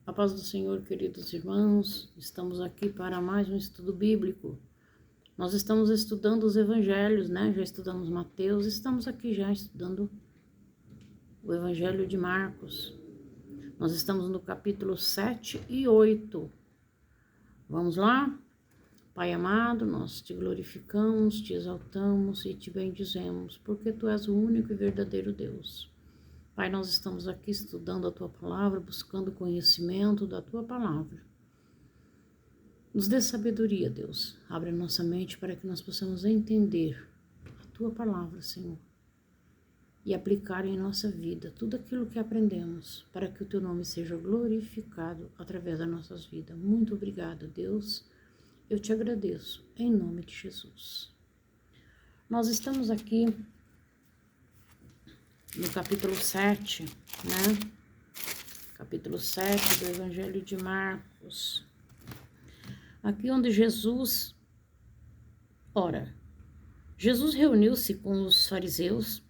A paz do Senhor, queridos irmãos, estamos aqui para mais um estudo bíblico. Nós estamos estudando os evangelhos, né? Já estudamos Mateus, estamos aqui já estudando o evangelho de Marcos. Nós estamos no capítulo 7 e 8. Vamos lá? Pai amado, nós te glorificamos, te exaltamos e te bendizemos, porque tu és o único e verdadeiro Deus. Pai, nós estamos aqui estudando a Tua Palavra, buscando conhecimento da Tua Palavra. Nos dê sabedoria, Deus. Abre a nossa mente para que nós possamos entender a Tua Palavra, Senhor, e aplicar em nossa vida tudo aquilo que aprendemos, para que o Teu nome seja glorificado através das nossas vidas. Muito obrigada, Deus. Eu te agradeço, em nome de Jesus. Nós estamos aqui no capítulo 7, né? Capítulo 7 do Evangelho de Marcos. Aqui onde Jesus reuniu-se com os fariseus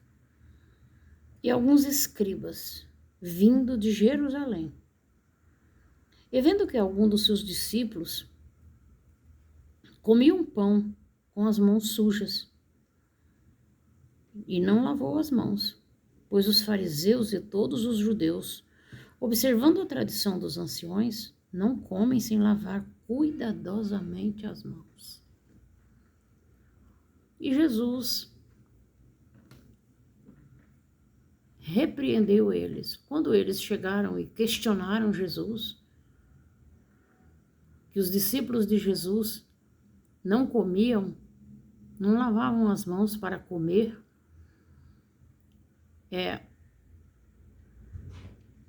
e alguns escribas, vindo de Jerusalém. E vendo que algum dos seus discípulos comiam pão com as mãos sujas e não lavou as mãos, pois os fariseus e todos os judeus, observando a tradição dos anciões, não comem sem lavar cuidadosamente as mãos. E Jesus repreendeu eles. Quando eles chegaram e questionaram Jesus, que os discípulos de Jesus não comiam, não lavavam as mãos para comer,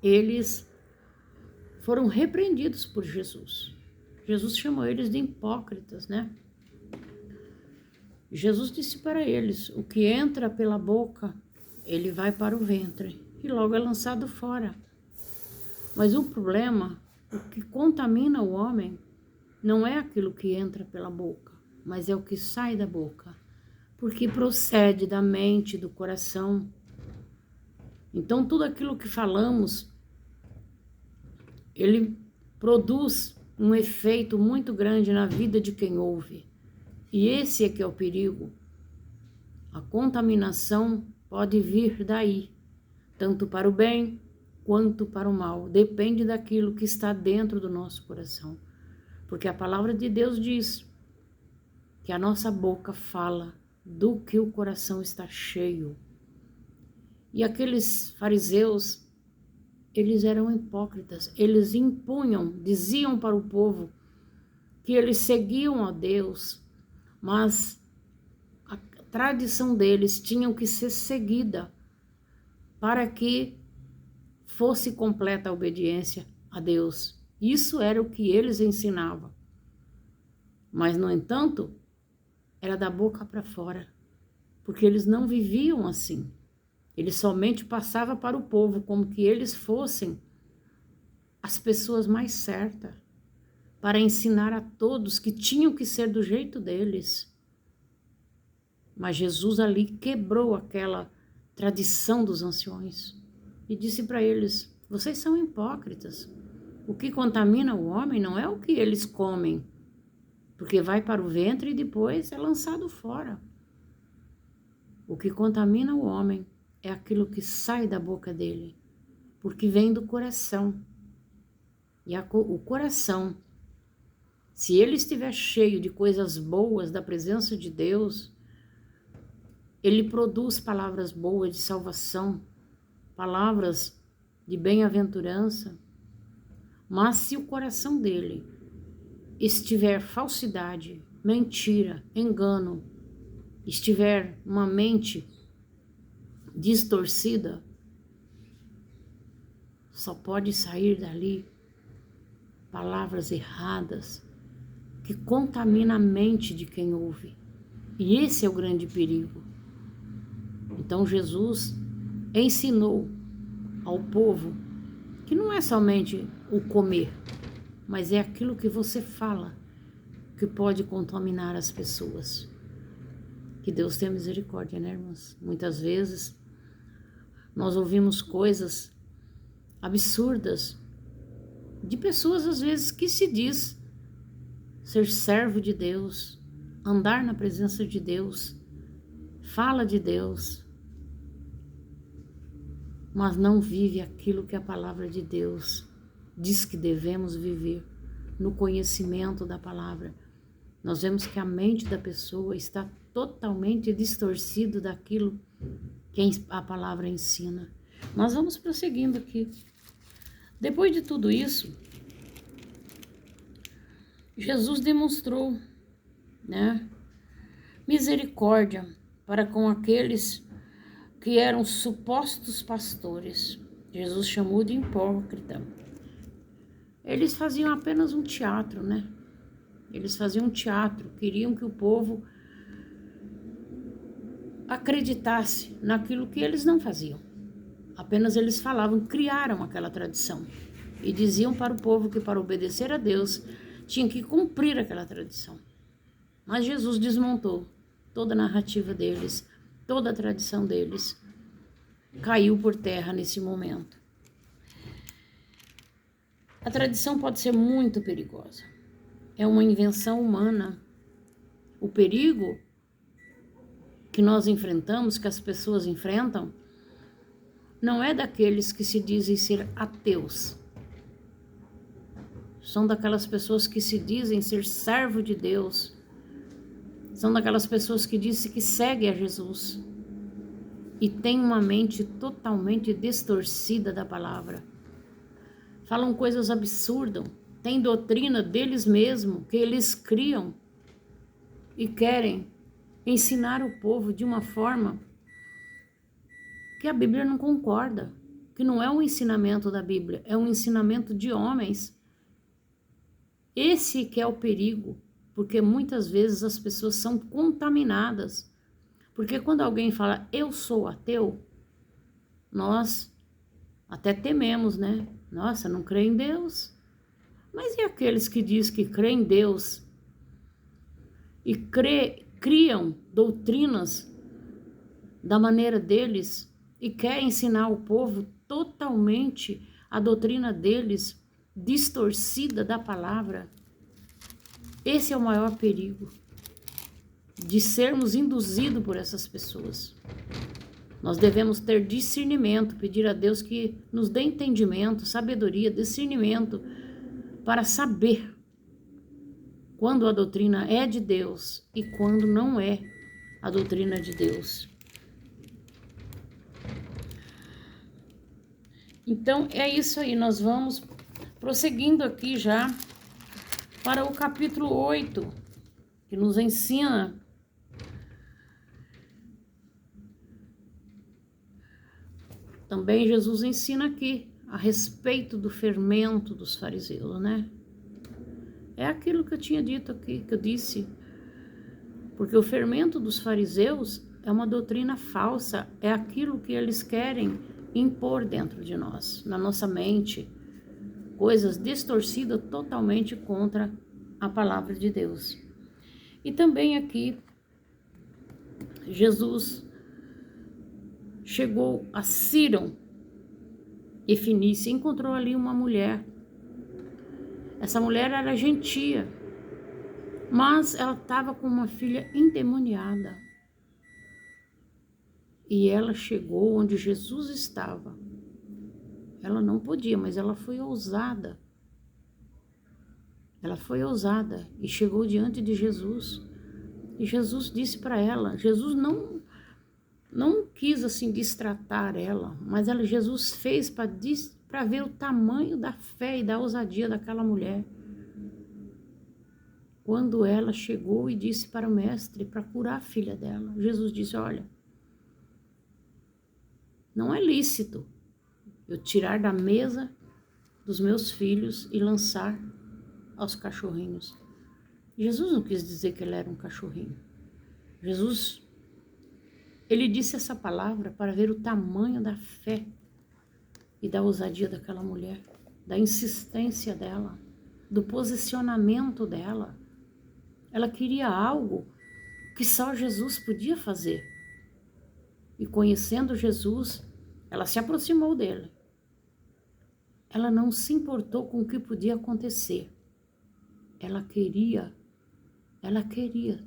eles foram repreendidos por Jesus. Jesus chamou eles de hipócritas, né? Jesus disse para eles: o que entra pela boca, ele vai para o ventre e logo é lançado fora. Mas o problema, o que contamina o homem, não é aquilo que entra pela boca, mas é o que sai da boca, porque procede da mente, do coração. Então, tudo aquilo que falamos, ele produz um efeito muito grande na vida de quem ouve. E esse é que é o perigo. A contaminação pode vir daí, tanto para o bem quanto para o mal. Depende daquilo que está dentro do nosso coração. Porque a palavra de Deus diz que a nossa boca fala do que o coração está cheio. E aqueles fariseus, eles eram hipócritas, eles impunham, diziam para o povo que eles seguiam a Deus, mas a tradição deles tinha que ser seguida para que fosse completa a obediência a Deus. Isso era o que eles ensinavam. Mas, no entanto, era da boca para fora, porque eles não viviam assim. Ele somente passava para o povo como que eles fossem as pessoas mais certas para ensinar a todos que tinham que ser do jeito deles. Mas Jesus ali quebrou aquela tradição dos anciões e disse para eles: vocês são hipócritas. O que contamina o homem não é o que eles comem, porque vai para o ventre e depois é lançado fora. O que contamina o homem é aquilo que sai da boca dele, porque vem do coração. E o coração, se ele estiver cheio de coisas boas, da presença de Deus, ele produz palavras boas de salvação, palavras de bem-aventurança. Mas se o coração dele estiver falsidade, mentira, engano, estiver uma mente distorcida, só pode sair dali palavras erradas que contaminam a mente de quem ouve. E esse é o grande perigo. Então Jesus ensinou ao povo que não é somente o comer, mas é aquilo que você fala que pode contaminar as pessoas. Que Deus tenha misericórdia, né, irmãs? Muitas vezes nós ouvimos coisas absurdas de pessoas às vezes que se diz ser servo de Deus, andar na presença de Deus, fala de Deus, mas não vive aquilo que a palavra de Deus diz que devemos viver, no conhecimento da palavra. Nós vemos que a mente da pessoa está totalmente distorcida daquilo que a palavra ensina. Nós vamos prosseguindo aqui. Depois de tudo isso, Jesus demonstrou, misericórdia para com aqueles que eram supostos pastores. Jesus chamou de hipócrita. Eles faziam apenas um teatro, Eles faziam um teatro, queriam que o povo acreditasse naquilo que eles não faziam. Apenas eles falavam, criaram aquela tradição e diziam para o povo que para obedecer a Deus tinha que cumprir aquela tradição. Mas Jesus desmontou toda a narrativa deles, toda a tradição deles caiu por terra nesse momento. A tradição pode ser muito perigosa. É uma invenção humana. O perigo que nós enfrentamos, que as pessoas enfrentam, não é daqueles que se dizem ser ateus. São daquelas pessoas que se dizem ser servo de Deus. São daquelas pessoas que dizem que seguem a Jesus e têm uma mente totalmente distorcida da palavra. Falam coisas absurdas, têm doutrina deles mesmos, que eles criam e querem ensinar o povo de uma forma que a Bíblia não concorda, que não é um ensinamento da Bíblia, é um ensinamento de homens. Esse que é o perigo, porque muitas vezes as pessoas são contaminadas. Porque quando alguém fala, eu sou ateu, nós até tememos, Nossa, não crê em Deus. Mas e aqueles que dizem que crêem em Deus e criam doutrinas da maneira deles e querem ensinar o povo totalmente a doutrina deles, distorcida da palavra? Esse é o maior perigo de sermos induzidos por essas pessoas. Nós devemos ter discernimento, pedir a Deus que nos dê entendimento, sabedoria, discernimento, para saber quando a doutrina é de Deus e quando não é a doutrina de Deus. Então, é isso aí, nós vamos prosseguindo aqui já para o capítulo 8, que nos ensina também. Jesus ensina aqui a respeito do fermento dos fariseus, É aquilo que eu tinha dito aqui, que eu disse, porque o fermento dos fariseus é uma doutrina falsa, é aquilo que eles querem impor dentro de nós, na nossa mente, coisas distorcidas totalmente contra a palavra de Deus. E também aqui, Jesus chegou a Síron e Fenícia, encontrou ali uma mulher. Essa mulher era gentia, mas ela estava com uma filha endemoniada. E ela chegou onde Jesus estava. Ela não podia, mas ela foi ousada. Ela foi ousada e chegou diante de Jesus. E Jesus disse para ela, Jesus não quis assim destratar ela, mas Jesus fez para ver o tamanho da fé e da ousadia daquela mulher. Quando ela chegou e disse para o mestre para curar a filha dela, Jesus disse, olha, não é lícito eu tirar da mesa dos meus filhos e lançar aos cachorrinhos. Jesus não quis dizer que ele era um cachorrinho. Jesus, ele disse essa palavra para ver o tamanho da fé e da ousadia daquela mulher, da insistência dela, do posicionamento dela. Ela queria algo que só Jesus podia fazer. E conhecendo Jesus, ela se aproximou dele. ela não se importou com o que podia acontecer. Ela queria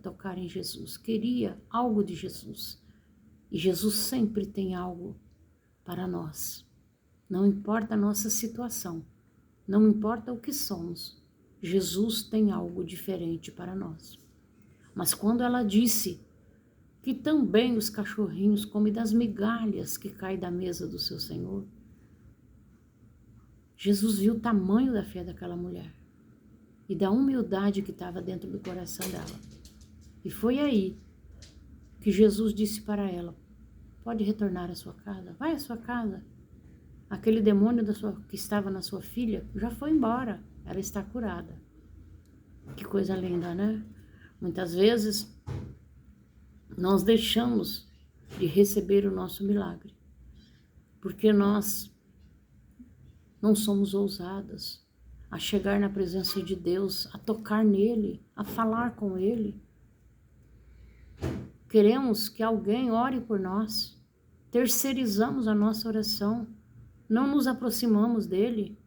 tocar em Jesus, queria algo de Jesus. E Jesus sempre tem algo para nós. Não importa a nossa situação, não importa o que somos, Jesus tem algo diferente para nós. Mas quando ela disse que também os cachorrinhos comem das migalhas que caem da mesa do seu Senhor, Jesus viu o tamanho da fé daquela mulher e da humildade que estava dentro do coração dela. E foi aí que Jesus disse para ela: pode retornar à sua casa, vai à sua casa. Aquele demônio que estava na sua filha já foi embora, ela está curada. Que coisa linda, né? Muitas vezes nós deixamos de receber o nosso milagre, porque nós não somos ousadas a chegar na presença de Deus, a tocar nele, a falar com ele. Queremos que alguém ore por nós, terceirizamos a nossa oração, não nos aproximamos dele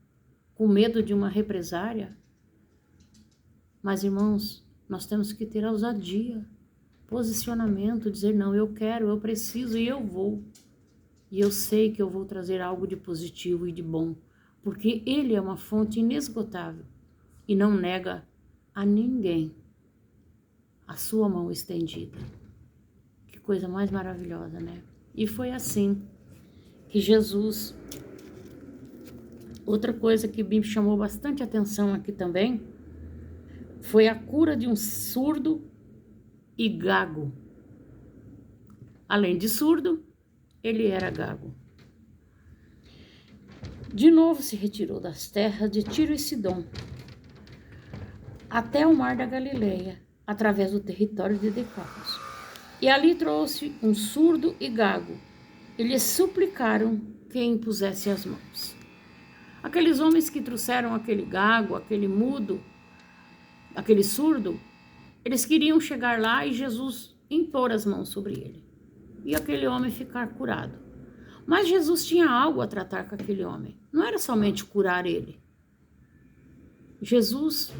com medo de uma represária. Mas, irmãos, nós temos que ter ousadia, posicionamento, dizer: não, eu quero, eu preciso e eu vou. E eu sei que eu vou trazer algo de positivo e de bom, porque ele é uma fonte inesgotável e não nega a ninguém a sua mão estendida. Que coisa mais maravilhosa, né? E foi assim que Jesus... Outra coisa que me chamou bastante atenção aqui também foi a cura de um surdo e gago. Além de surdo, ele era gago. De novo se retirou das terras de Tiro e Sidom até o mar da Galileia, através do território de Decápolis. E ali trouxe um surdo e gago, e lhes suplicaram que impusesse as mãos. Aqueles homens que trouxeram aquele gago, aquele mudo, aquele surdo, eles queriam chegar lá e Jesus impor as mãos sobre ele e aquele homem ficar curado. Mas Jesus tinha algo a tratar com aquele homem, não era somente curar ele. Jesus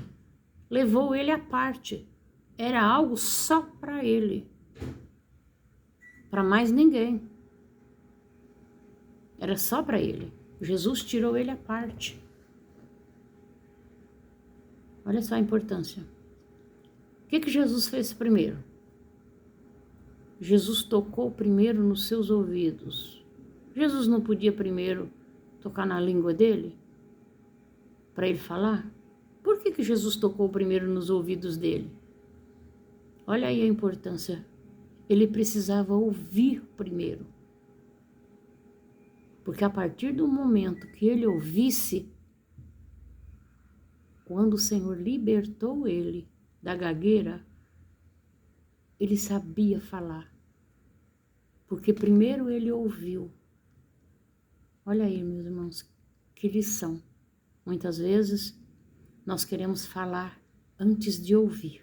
levou ele à parte, era algo só para ele, para mais ninguém, era só para ele. Jesus tirou ele à parte. Olha só a importância. O que Jesus fez primeiro? Jesus tocou primeiro nos seus ouvidos. Jesus não podia primeiro tocar na língua dele? Para ele falar? Por que Jesus tocou primeiro nos ouvidos dele? Olha aí a importância. Ele precisava ouvir primeiro. Porque a partir do momento que ele ouvisse, quando o Senhor libertou ele da gagueira, ele sabia falar. Porque primeiro ele ouviu. Olha aí, meus irmãos, que lição. Muitas vezes nós queremos falar antes de ouvir.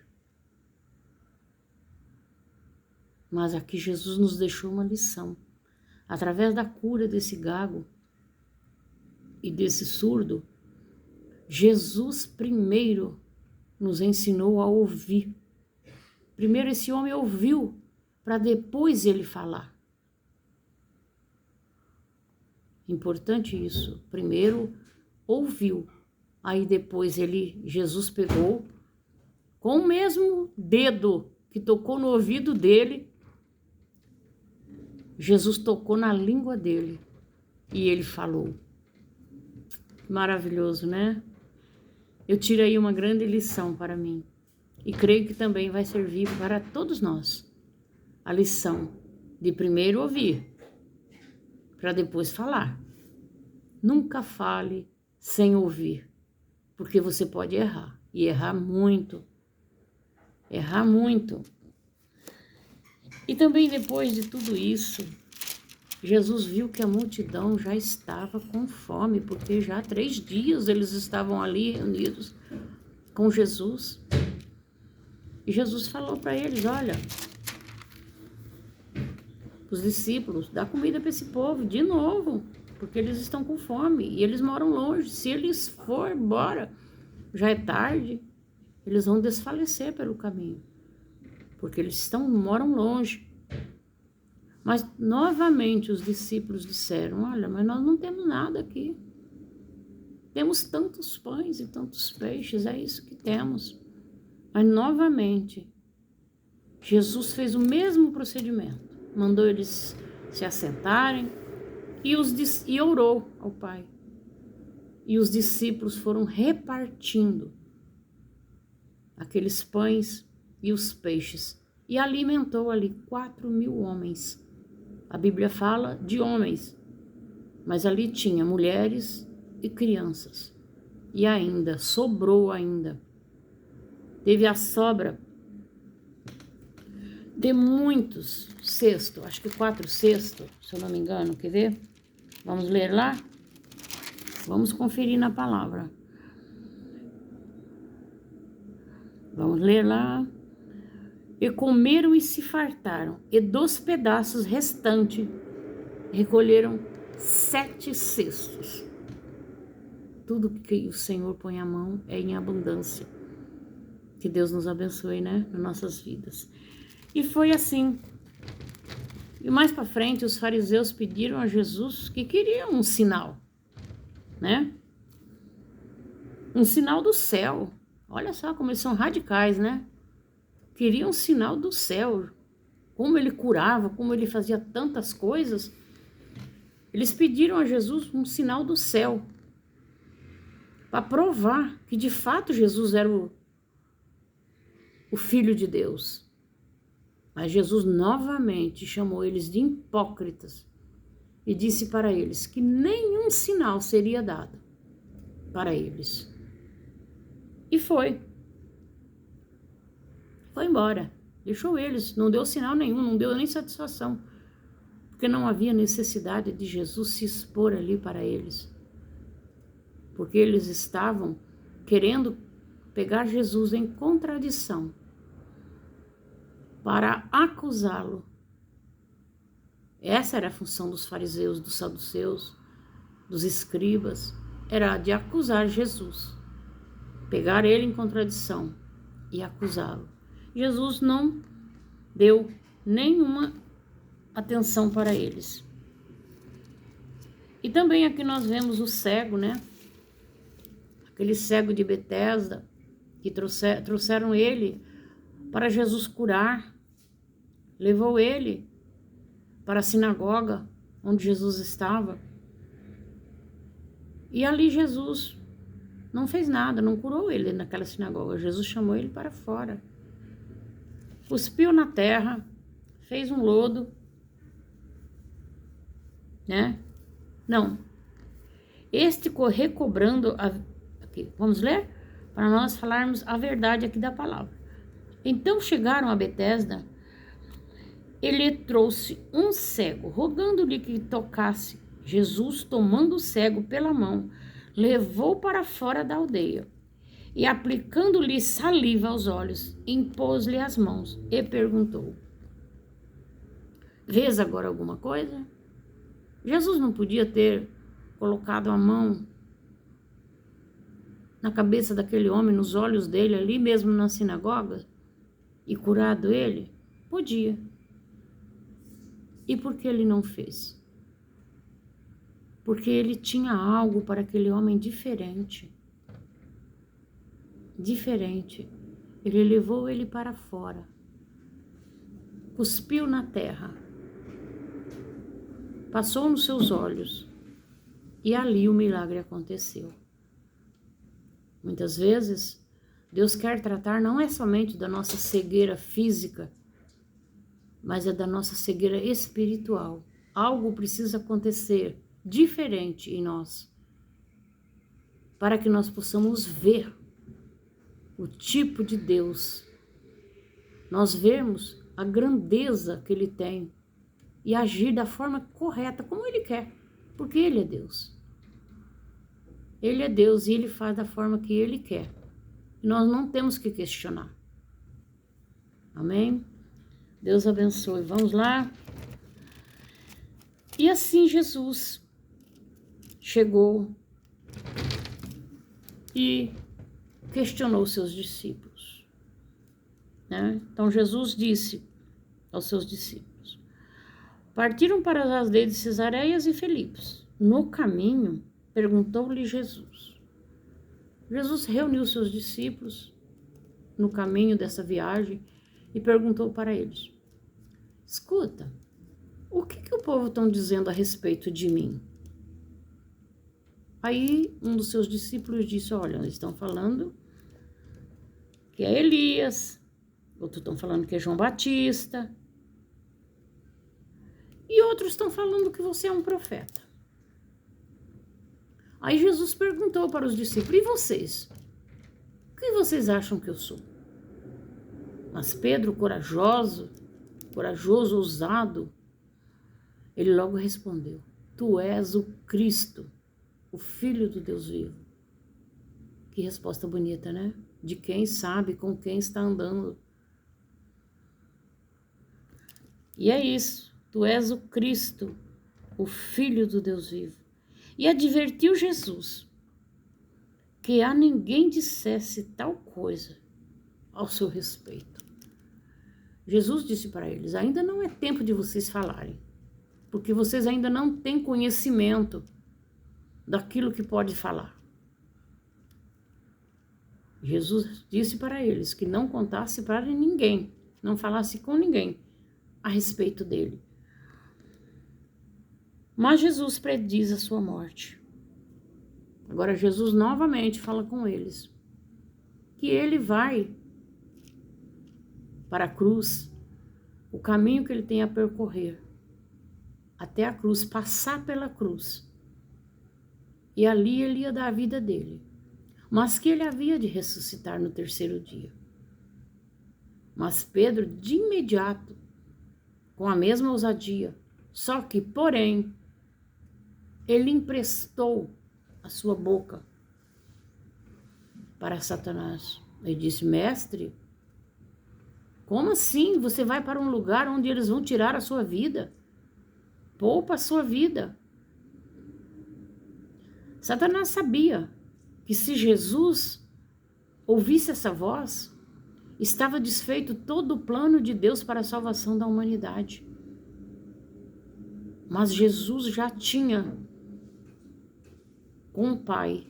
Mas aqui Jesus nos deixou uma lição. Através da cura desse gago e desse surdo, Jesus primeiro nos ensinou a ouvir. Primeiro esse homem ouviu, para depois ele falar. Importante isso. Primeiro ouviu, aí depois Jesus pegou com o mesmo dedo que tocou no ouvido dele, Jesus tocou na língua dele e ele falou. Maravilhoso, né? Eu tiro aí uma grande lição para mim e creio que também vai servir para todos nós. A lição de primeiro ouvir, para depois falar. Nunca fale sem ouvir, porque você pode errar, e errar muito. Errar muito. E também depois de tudo isso, Jesus viu que a multidão já estava com fome, porque já há 3 dias eles estavam ali reunidos com Jesus. E Jesus falou para eles: olha, os discípulos, dá comida para esse povo de novo, porque eles estão com fome e eles moram longe. Se eles for embora, já é tarde, eles vão desfalecer pelo caminho, porque eles moram longe. Mas novamente os discípulos disseram: olha, mas nós não temos nada aqui. Temos tantos pães e tantos peixes, é isso que temos. Mas novamente, Jesus fez o mesmo procedimento. Mandou eles se assentarem e orou ao Pai. E os discípulos foram repartindo aqueles pães e os peixes. E alimentou ali 4.000 homens. A Bíblia fala de homens, mas ali tinha mulheres e crianças. E ainda, sobrou ainda. Teve a sobra de muitos cestos, acho que 4 cestos, se eu não me engano, quer ver? Vamos ler lá? Vamos conferir na palavra. Vamos ler lá. E comeram e se fartaram, e dos pedaços restantes recolheram 7 cestos. Tudo que o Senhor põe a mão é em abundância. Que Deus nos abençoe, né, nas nossas vidas. E foi assim. E mais para frente, os fariseus pediram a Jesus que queriam um sinal, né? Um sinal do céu. Olha só como eles são radicais, né? Queriam um sinal do céu. Como ele curava, como ele fazia tantas coisas. Eles pediram a Jesus um sinal do céu, para provar que de fato Jesus era o Filho de Deus. Mas Jesus novamente chamou eles de hipócritas e disse para eles que nenhum sinal seria dado para eles. E foi embora, deixou eles, não deu sinal nenhum, não deu nem satisfação, porque não havia necessidade de Jesus se expor ali para eles, porque eles estavam querendo pegar Jesus em contradição para acusá-lo. Essa era a função dos fariseus, dos saduceus, dos escribas, era de acusar Jesus, pegar ele em contradição e acusá-lo. Jesus não deu nenhuma atenção para eles. E também aqui nós vemos o cego, né? Aquele cego de Betesda, que trouxeram ele para Jesus curar, levou ele para a sinagoga onde Jesus estava. E ali Jesus não fez nada, não curou ele naquela sinagoga. Jesus chamou ele para fora. Cuspiu na terra, fez um lodo, né? Não. Recobrando aqui, vamos ler? Para nós falarmos a verdade aqui da palavra. Então chegaram a Betesda, ele trouxe um cego, rogando-lhe que tocasse. Jesus, tomando o cego pela mão, levou para fora da aldeia e, aplicando-lhe saliva aos olhos, impôs-lhe as mãos e perguntou: vês agora alguma coisa? Jesus não podia ter colocado a mão na cabeça daquele homem, nos olhos dele, ali mesmo na sinagoga, e curado ele? Podia. E por que ele não fez? Porque ele tinha algo para aquele homem diferente. Diferente. Ele levou ele para fora, cuspiu na terra, passou nos seus olhos e ali o milagre aconteceu. Muitas vezes, Deus quer tratar não é somente da nossa cegueira física, mas é da nossa cegueira espiritual. Algo precisa acontecer diferente em nós, para que nós possamos ver o tipo de Deus, nós vemos a grandeza que Ele tem e agir da forma correta, como Ele quer, porque Ele é Deus. Ele é Deus e Ele faz da forma que Ele quer. E nós não temos que questionar. Amém? Deus abençoe. Vamos lá? E assim Jesus chegou e questionou seus discípulos, né? Então Jesus disse aos seus discípulos: partiram para as aldeias de Cesareias e Filipos. No caminho, perguntou-lhe Jesus. Jesus reuniu seus discípulos no caminho dessa viagem e perguntou para eles: escuta, o que o povo está dizendo a respeito de mim? Aí um dos seus discípulos disse: olha, eles estão falando que é Elias, outros estão falando que é João Batista, e outros estão falando que você é um profeta. Aí Jesus perguntou para os discípulos: e vocês? O que vocês acham que eu sou? Mas Pedro, corajoso, ousado, ele logo respondeu: tu és o Cristo, o Filho do Deus vivo. Que resposta bonita, né? De quem sabe com quem está andando. E é isso, tu és o Cristo, o Filho do Deus vivo. E advertiu Jesus que a ninguém dissesse tal coisa ao seu respeito. Jesus disse para eles: ainda não é tempo de vocês falarem, porque vocês ainda não têm conhecimento daquilo que pode falar. Jesus disse para eles que não contasse para ninguém, não falasse com ninguém a respeito dele. Mas Jesus prediz a sua morte. Agora Jesus novamente fala com eles que ele vai para a cruz, o caminho que ele tem a percorrer até a cruz, passar pela cruz. E ali ele ia dar a vida dele, mas que ele havia de ressuscitar no terceiro dia. Mas Pedro, de imediato, com a mesma ousadia, só que, porém, ele emprestou a sua boca para Satanás. Ele disse: mestre, como assim? Você vai para um lugar onde eles vão tirar a sua vida? Poupa a sua vida. Satanás sabia que se Jesus ouvisse essa voz, estava desfeito todo o plano de Deus para a salvação da humanidade. Mas Jesus já tinha com o Pai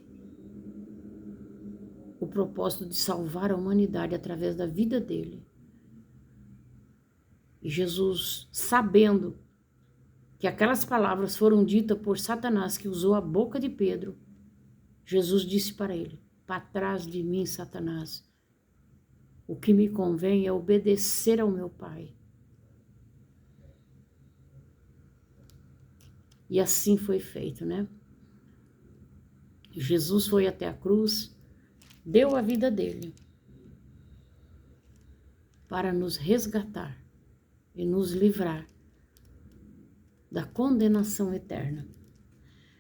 o propósito de salvar a humanidade através da vida dele. E Jesus, sabendo que aquelas palavras foram ditas por Satanás, que usou a boca de Pedro, Jesus disse para ele: para trás de mim, Satanás, o que me convém é obedecer ao meu Pai. E assim foi feito, né? Jesus foi até a cruz, deu a vida dele para nos resgatar e nos livrar da condenação eterna.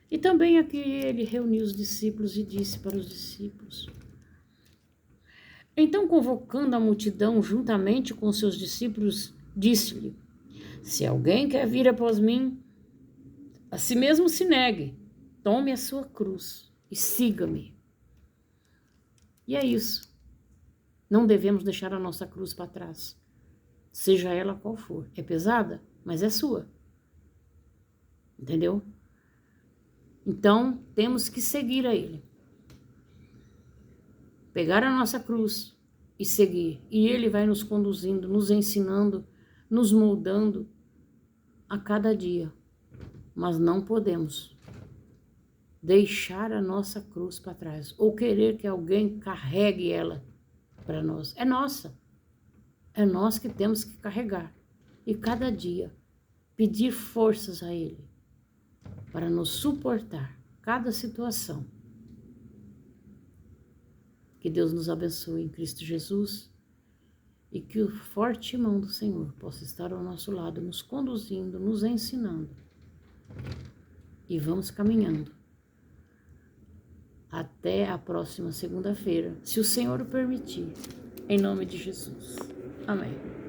E também aqui ele reuniu os discípulos e disse para os discípulos: então, convocando a multidão juntamente com seus discípulos, disse-lhe: se alguém quer vir após mim, a si mesmo se negue, tome a sua cruz e siga-me. E é isso. Não devemos deixar a nossa cruz para trás, seja ela qual for. É pesada, mas é sua. Entendeu? Então, temos que seguir a Ele. Pegar a nossa cruz e seguir. E Ele vai nos conduzindo, nos ensinando, nos moldando a cada dia. Mas não podemos deixar a nossa cruz para trás ou querer que alguém carregue ela para nós. É nossa. É nós que temos que carregar. E cada dia pedir forças a Ele para nos suportar cada situação. Que Deus nos abençoe em Cristo Jesus e que o forte mão do Senhor possa estar ao nosso lado, nos conduzindo, nos ensinando. E vamos caminhando até a próxima segunda-feira, se o Senhor o permitir, em nome de Jesus. Amém.